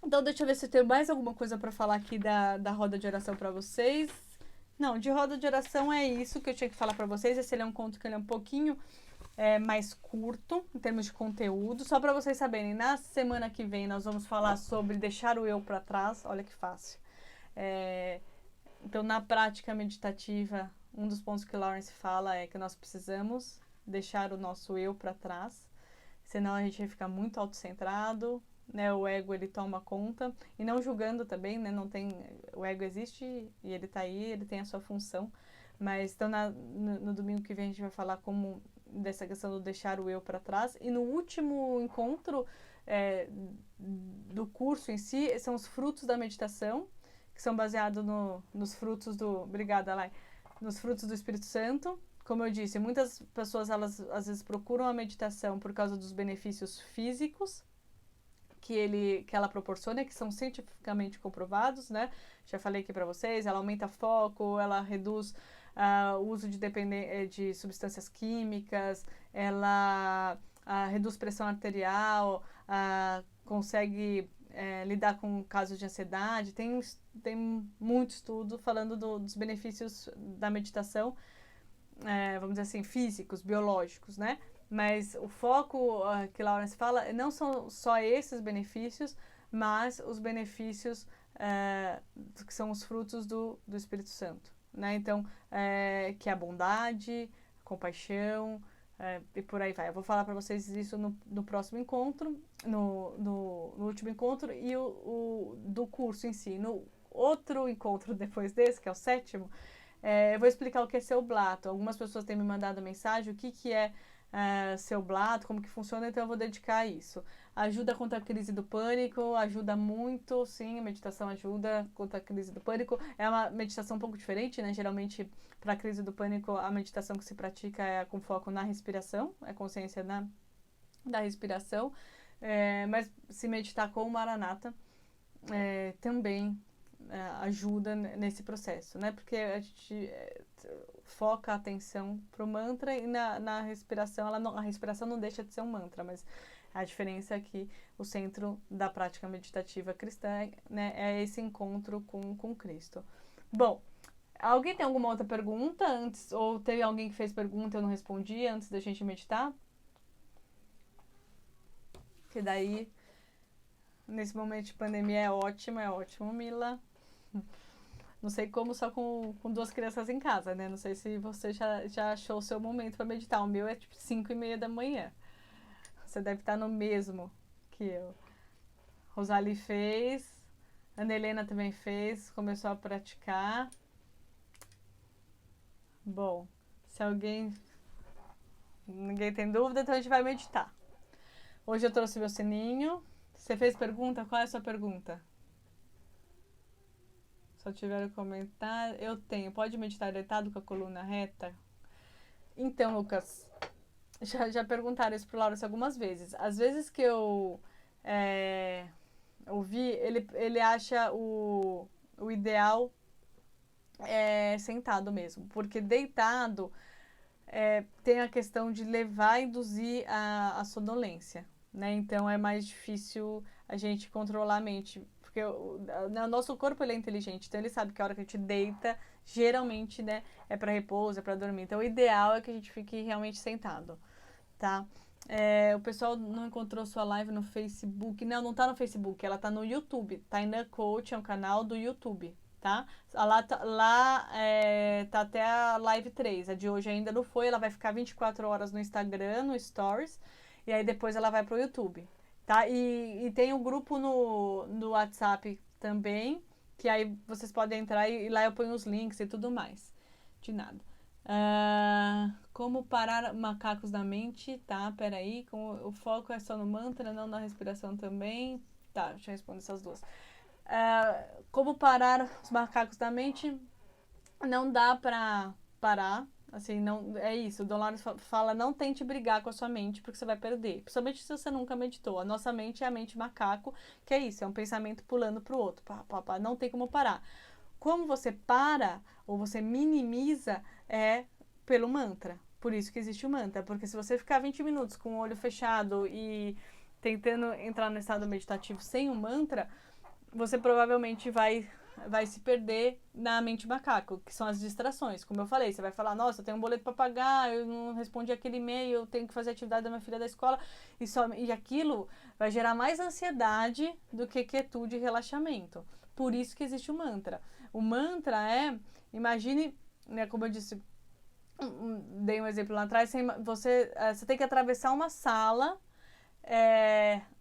então deixa eu ver se eu tenho mais alguma coisa para falar aqui da roda de oração para vocês. Não, de roda de oração é isso que eu tinha que falar para vocês. Esse é um conto que ele é um pouquinho mais curto em termos de conteúdo. Só para vocês saberem, na semana que vem nós vamos falar sobre deixar o eu para trás. Olha que fácil. Então, na prática meditativa, um dos pontos que Lawrence fala é que nós precisamos deixar o nosso eu para trás, senão a gente vai ficar muito autocentrado, né? O ego ele toma conta, e não julgando também, né? Não tem, o ego existe e ele tá aí, ele tem a sua função, mas então no domingo que vem a gente vai falar como dessa questão do deixar o eu para trás. E no último encontro do curso em si são os frutos da meditação, que são baseados nos frutos obrigada, Lai, nos frutos do Espírito Santo. Como eu disse, muitas pessoas elas às vezes procuram a meditação por causa dos benefícios físicos que ela proporciona, que são cientificamente comprovados, né? Já falei aqui para vocês, ela aumenta foco, ela reduz o uso de substâncias químicas, ela reduz pressão arterial, consegue lidar com casos de ansiedade. Tem muito estudo falando dos benefícios da meditação, vamos dizer assim, físicos, biológicos, né? Mas o foco que Lawrence fala não são só esses benefícios, mas os benefícios que são os frutos do Espírito Santo, né? Então, que é a bondade, a compaixão, e por aí vai. Eu vou falar para vocês isso no próximo encontro, no último encontro, e o do curso em si. No outro encontro depois desse, que é o 7º, eu vou explicar o que é ser oblato. Algumas pessoas têm me mandado mensagem, o que é ser oblato, como que funciona, então eu vou dedicar a isso. ajuda contra a crise do pânico, ajuda muito, sim, a meditação ajuda contra a crise do pânico. É uma meditação um pouco diferente, né? Geralmente, para a crise do pânico, a meditação que se pratica é com foco na respiração, é consciência da respiração. Mas se meditar com o Maranata, também ajuda nesse processo, né? Porque a gente foca a atenção pro mantra e na respiração, a respiração não deixa de ser um mantra, mas a diferença é que o centro da prática meditativa cristã, né, é esse encontro com Cristo. Bom, alguém tem alguma outra pergunta antes? Ou teve alguém que fez pergunta e eu não respondi antes da gente meditar? Que daí, nesse momento de pandemia é ótimo, Mila. Não sei como só com 2 crianças em casa, né? Não sei se você já achou o seu momento para meditar. O meu é tipo 5:30 da manhã. Você deve estar no mesmo que eu. Rosali fez, Ana Helena também fez, começou a praticar. Bom, se ninguém tem dúvida, então a gente vai meditar. Hoje eu trouxe meu sininho. Você fez pergunta? Qual é a sua pergunta? Só tiveram comentário. Eu tenho. Pode meditar deitado com a coluna reta? Então, Lucas, já perguntaram isso pro Laurence algumas vezes. Às vezes que eu ouvi, ele acha o ideal sentado mesmo. Porque deitado tem a questão de levar e induzir a sonolência, né? Então é mais difícil a gente controlar a mente. Porque o nosso corpo ele é inteligente, então ele sabe que a hora que a gente deita, geralmente, né, é para repouso, é para dormir. Então o ideal é que a gente fique realmente sentado, tá? O pessoal não encontrou sua live no Facebook. Não tá no Facebook, ela tá no YouTube. Tainan Coach é um canal do YouTube, tá? Lá tá até a live 3. A de hoje ainda não foi, ela vai ficar 24 horas no Instagram, no Stories, e aí depois ela vai pro YouTube, tá? E tem um grupo no WhatsApp também, que aí vocês podem entrar e lá eu ponho os links e tudo mais. De nada. Como parar macacos da mente, tá? Peraí, o foco é só no mantra, não na respiração também. Tá, deixa eu responder essas duas. Como parar os macacos da mente? Não dá pra parar, assim, não, é isso. O Don Lawrence fala, não tente brigar com a sua mente, porque você vai perder. Principalmente se você nunca meditou. A nossa mente é a mente macaco, que é isso, é um pensamento pulando pro outro. Não tem como parar. Como você para, ou você minimiza, pelo mantra. Por isso que existe o mantra. Porque se você ficar 20 minutos com o olho fechado e tentando entrar no estado meditativo sem o mantra, você provavelmente vai se perder na mente macaco, que são as distrações. Como eu falei, você vai falar, nossa, eu tenho um boleto para pagar, eu não respondi aquele e-mail, eu tenho que fazer a atividade da minha filha da escola, e aquilo vai gerar mais ansiedade do que quietude e relaxamento. Por isso que existe o mantra. O mantra imagine, né, como eu disse, dei um exemplo lá atrás, você tem que atravessar uma sala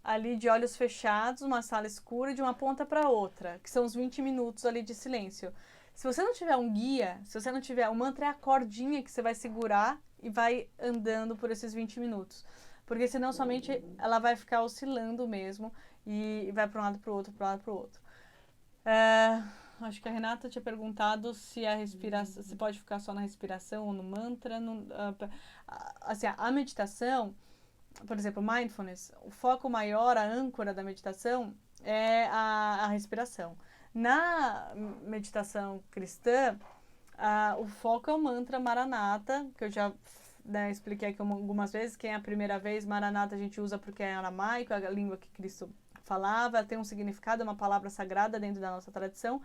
ali de olhos fechados, uma sala escura de uma ponta para outra, que são os 20 minutos ali de silêncio. Se você não tiver um guia, se você não tiver, o mantra é a cordinha que você vai segurar e vai andando por esses 20 minutos. Porque senão somente ela vai ficar oscilando mesmo e vai para um lado para o outro, para um lado para o outro. Acho que a Renata tinha perguntado se a respiração, se pode ficar só na respiração ou no mantra. Assim, a meditação, por exemplo, mindfulness, o foco maior, a âncora da meditação é a respiração. Na meditação cristã, o foco é o mantra Maranata, que eu já expliquei aqui algumas vezes. Quem é a primeira vez, Maranata a gente usa porque é aramaico, a língua que Cristo falava, tem um significado, é uma palavra sagrada dentro da nossa tradição,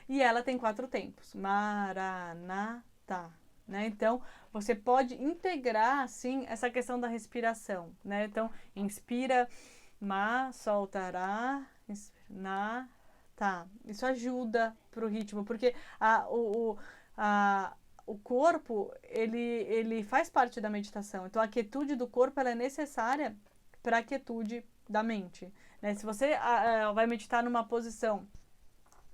e ela tem 4 tempos. Maranata. Né? Então, você pode integrar, assim, essa questão da respiração, né? Então, inspira, soltará, na, tá. Isso ajuda pro ritmo, porque o corpo, ele faz parte da meditação. Então, a quietude do corpo, ela é necessária para a quietude da mente, né? Se você vai meditar numa posição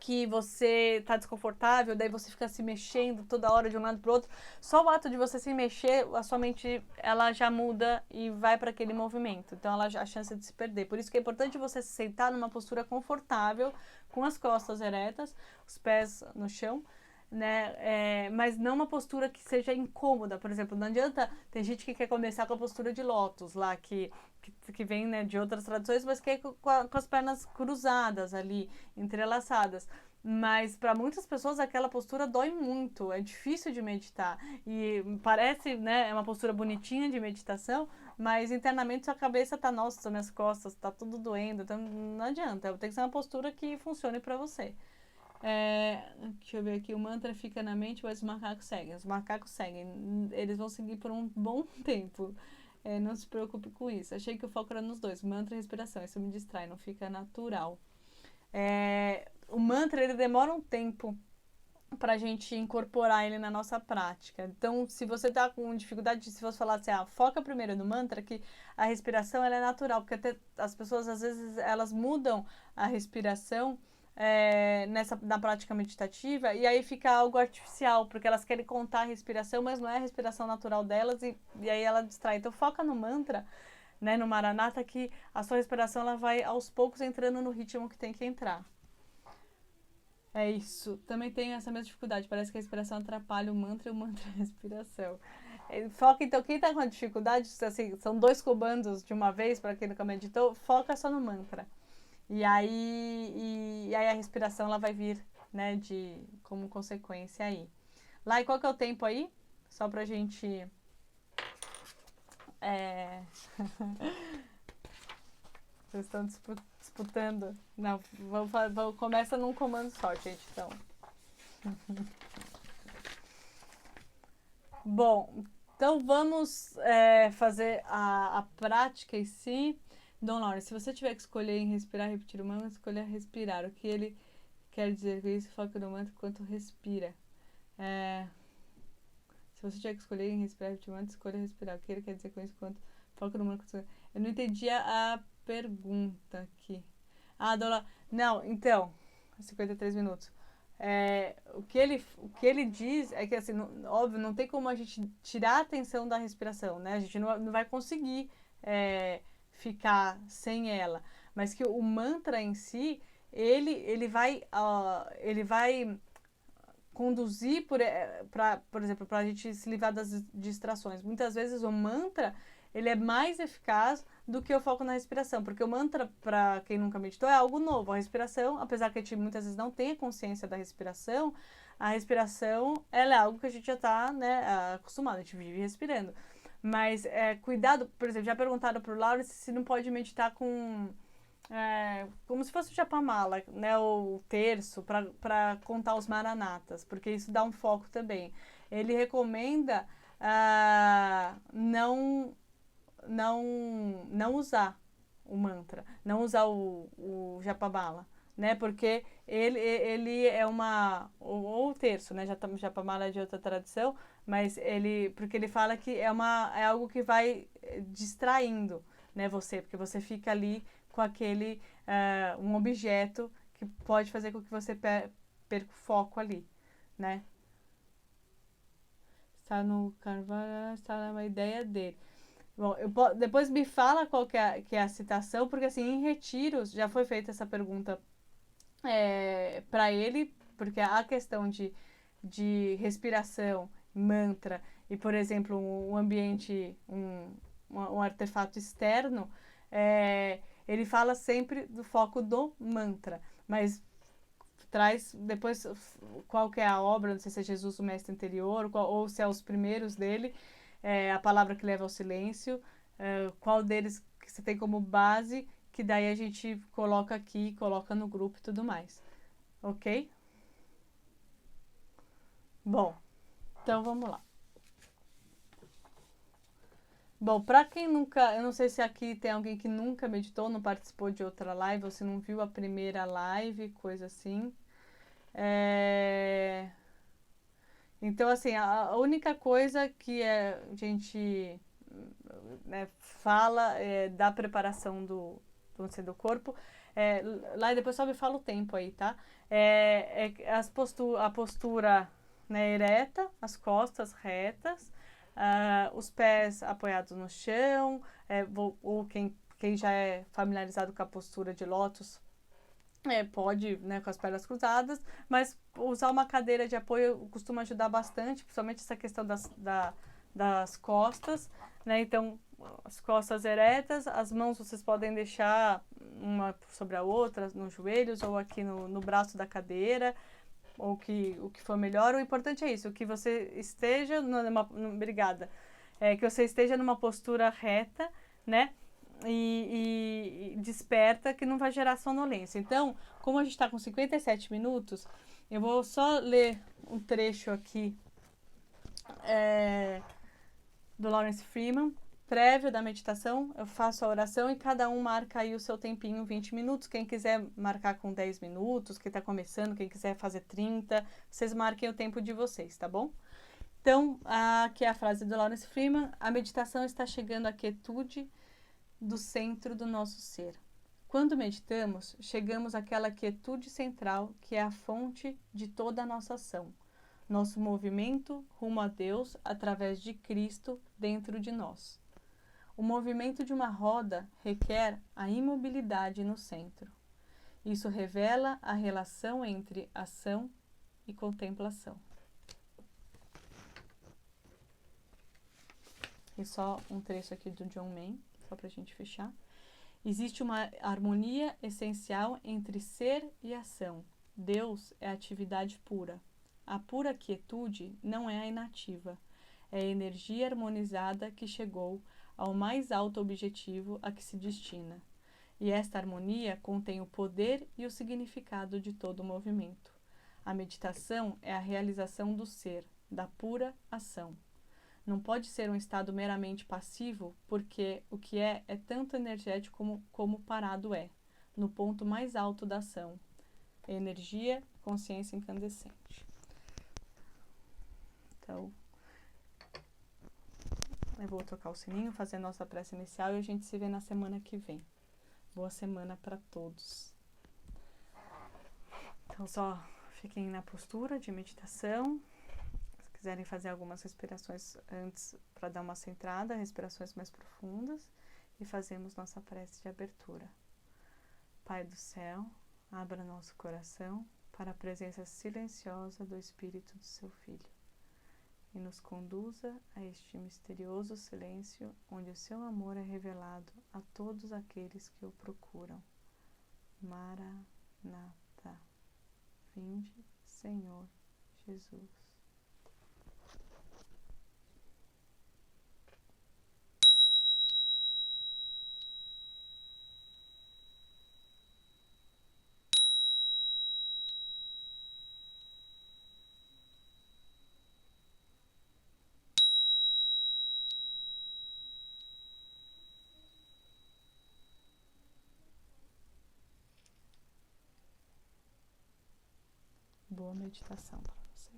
que você tá desconfortável, daí você fica se mexendo toda hora de um lado pro outro, só o ato de você se mexer, a sua mente, ela já muda e vai para aquele movimento. Então, ela a chance de se perder. Por isso que é importante você se sentar numa postura confortável, com as costas eretas, os pés no chão, né? Mas não uma postura que seja incômoda. Por exemplo, não adianta, tem gente que quer começar com a postura de lótus lá, que vem, né, de outras tradições, mas que é com as pernas cruzadas ali, entrelaçadas. Mas para muitas pessoas aquela postura dói muito, é difícil de meditar. E parece, né, é uma postura bonitinha de meditação, mas internamente sua cabeça tá, nossa, minhas costas, tá tudo doendo, então não adianta, tem que ser uma postura que funcione para você. Deixa eu ver aqui, o mantra fica na mente, mas os macacos seguem. Os macacos seguem, eles vão seguir por um bom tempo. Não se preocupe com isso. Achei que o foco era nos dois, mantra e respiração. Isso me distrai, não fica natural. O mantra, ele demora um tempo pra gente incorporar ele na nossa prática. Então, se você tá com dificuldade, se você falar assim, foca primeiro no mantra, que a respiração ela é natural, porque até as pessoas, às vezes, elas mudam a respiração na prática meditativa, e aí fica algo artificial, porque elas querem contar a respiração, mas não é a respiração natural delas, e aí ela distrai. Então, foca no mantra, né, no Maranata, que a sua respiração ela vai aos poucos entrando no ritmo que tem que entrar. É isso. Também tem essa mesma dificuldade. Parece que a respiração atrapalha o mantra e o mantra a respiração. Foca, então, quem tá com dificuldade, assim, são 2 comandos de uma vez, para quem nunca meditou, foca só no mantra. E aí a respiração ela vai vir, né, como consequência aí. Lá, e qual que é o tempo aí? Só pra gente... Vocês estão disputando. Não, começa num comando só, gente, então. Bom, então vamos fazer a prática em si. Dom Lawrence, se você tiver que escolher em respirar e repetir o mantra, escolha respirar. O que ele quer dizer com isso? Foca no mantra enquanto respira. Se você tiver que escolher em respirar e repetir o mantra, escolha respirar. O que ele quer dizer com isso? Foca no mantra. Eu não entendi a pergunta aqui. Não, então, 53 minutos. O que ele diz é que, assim, óbvio, não tem como a gente tirar a atenção da respiração, né? A gente não vai conseguir ficar sem ela. Mas que o mantra em si, ele vai conduzir, por exemplo, para a gente se livrar das distrações. Muitas vezes o mantra ele é mais eficaz do que o foco na respiração, porque o mantra, para quem nunca meditou, é algo novo. A respiração, apesar que a gente muitas vezes não tenha consciência da respiração, a respiração ela é algo que a gente já está, né, acostumado, a gente vive respirando. Mas cuidado, por exemplo, já perguntaram para o Laura se não pode meditar como se fosse o Japamala, né, o terço, para contar os maranatas, porque isso dá um foco também. Ele recomenda não usar o mantra, não usar o Japamala, né? Porque ele é ou o terço, né? Japamala é de outra tradição, mas porque ele fala que é algo que vai distraindo, né? Porque você fica ali com aquele um objeto que pode fazer com que você perca o foco ali, né? Está no Carvalho, está na ideia dele. Bom, depois me fala qual que é a citação, porque assim, em retiros já foi feita essa pergunta para ele, porque a questão de respiração, mantra e, por exemplo, um ambiente, um artefato externo, ele fala sempre do foco do mantra, mas traz depois qual que é a obra, não sei se é Jesus, o Mestre Interior, ou se é os primeiros dele, a palavra que leva ao silêncio, qual deles que você tem como base, que daí a gente coloca aqui, coloca no grupo e tudo mais. Ok? Bom, então vamos lá. Bom, pra quem nunca, eu não sei se aqui tem alguém que nunca meditou, não participou de outra live, ou se não viu a primeira live, coisa assim. Então, assim, a única coisa que a gente fala da preparação vão ser do corpo. Lá e depois só me fala o tempo aí, tá? A postura, né, ereta, as costas retas, os pés apoiados no chão, ou quem já é familiarizado com a postura de lótus, pode, né, com as pernas cruzadas, mas usar uma cadeira de apoio costuma ajudar bastante, principalmente essa questão das costas, né? Então, as costas eretas, as mãos vocês podem deixar uma sobre a outra, nos joelhos ou aqui no braço da cadeira, ou o que for melhor. O importante é isso, que você esteja obrigada. Que você esteja numa postura reta, né? E desperta, que não vai gerar sonolência. Então, como a gente está com 57 minutos, eu vou só ler um trecho aqui do Lawrence Freeman, prévio da meditação. Eu faço a oração e cada um marca aí o seu tempinho, 20 minutos. Quem quiser marcar com 10 minutos, quem está começando, quem quiser fazer 30, vocês marquem o tempo de vocês, tá bom? Então, aqui é a frase do Lawrence Freeman: a meditação está chegando à quietude do centro do nosso ser. Quando meditamos, chegamos àquela quietude central que é a fonte de toda a nossa ação, nosso movimento rumo a Deus através de Cristo dentro de nós. O movimento de uma roda requer a imobilidade no centro. Isso revela a relação entre ação e contemplação. E só um trecho aqui do John Main, só para a gente fechar. Existe uma harmonia essencial entre ser e ação. Deus é atividade pura. A pura quietude não é a inativa. É a energia harmonizada que chegou ao mais alto objetivo a que se destina. E esta harmonia contém o poder e o significado de todo o movimento. A meditação é a realização do ser, da pura ação. Não pode ser um estado meramente passivo, porque o que é tanto energético como parado é, no ponto mais alto da ação. Energia, consciência incandescente. Então, eu vou tocar o sininho, fazer a nossa prece inicial e a gente se vê na semana que vem. Boa semana para todos. Então, só fiquem na postura de meditação. Se quiserem fazer algumas respirações antes para dar uma centrada, respirações mais profundas, e fazemos nossa prece de abertura. Pai do céu, abra nosso coração para a presença silenciosa do Espírito do seu Filho e nos conduza a este misterioso silêncio onde o seu amor é revelado a todos aqueles que o procuram. Maranata. Vinde, Senhor Jesus. Boa meditação para você.